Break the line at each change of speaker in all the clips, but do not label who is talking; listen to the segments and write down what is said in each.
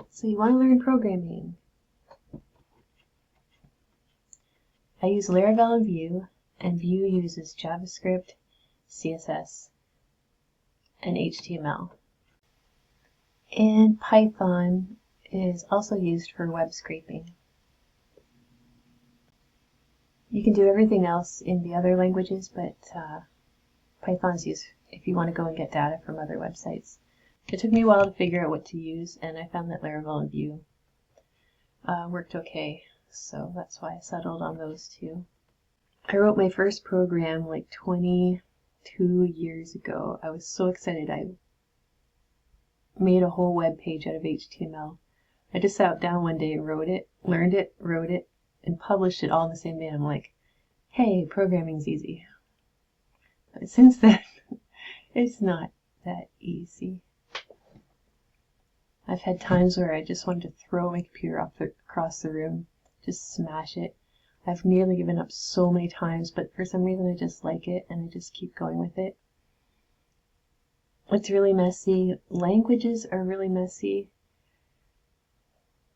So you want to learn programming. I use Laravel and Vue, and Vue uses JavaScript, CSS, and HTML. And Python is also used for web scraping. You can do everything else in the other languages, but Python's used if you want to go and get data from other websites. It took me a while to figure out what to use, and I found that Laravel and Vue worked okay, so that's why I settled on those two. I wrote my first program like 22 years ago. I was so excited. I made a whole web page out of HTML. I just sat down one day and wrote it, learned it, wrote it, and published it all in the same day. I'm like, hey, programming's easy. But since then, it's not that easy. I've had times where I just wanted to throw my computer across the room, just smash it. I've nearly given up so many times, but for some reason I just like it and I just keep going with it. It's really messy. Languages are really messy.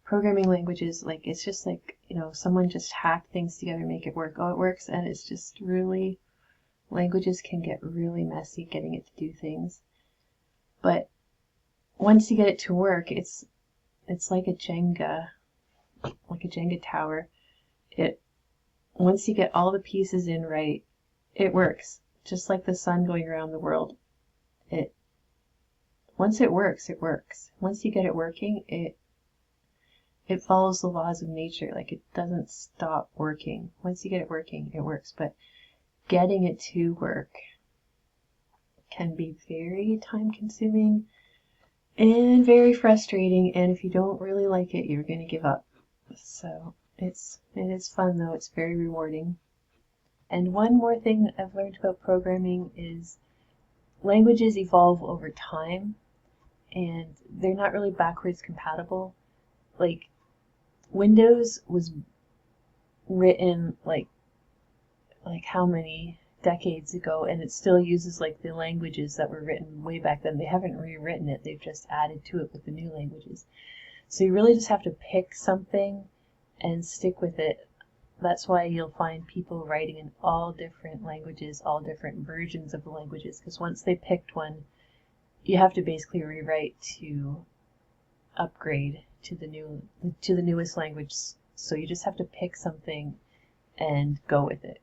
Programming languages, like, it's just like, you know, someone just hacked things together, make it work. Oh, it works, and it's just really, languages can get really messy getting it to do things. But once you get it to work, it's like a Jenga tower. Once you get all the pieces in right, it works. Just like the sun going around the world. Once it works, it works. Once you get it working, it follows the laws of nature. Like, it doesn't stop working. Once you get it working, it works. But getting it to work can be very time consuming and very frustrating, and if you don't really like it, you're going to give up. So it is fun, though. It's very rewarding. And one more thing that I've learned about programming is languages evolve over time, and they're not really backwards compatible. Like, Windows was written like how many decades ago, and it still uses like the languages that were written way back then. They haven't rewritten it, they've just added to it with the new languages. So you really just have to pick something and stick with it. That's why you'll find people writing in all different languages, all different versions of the languages, because once they picked one, you have to basically rewrite to upgrade to the newest language. So you just have to pick something and go with it.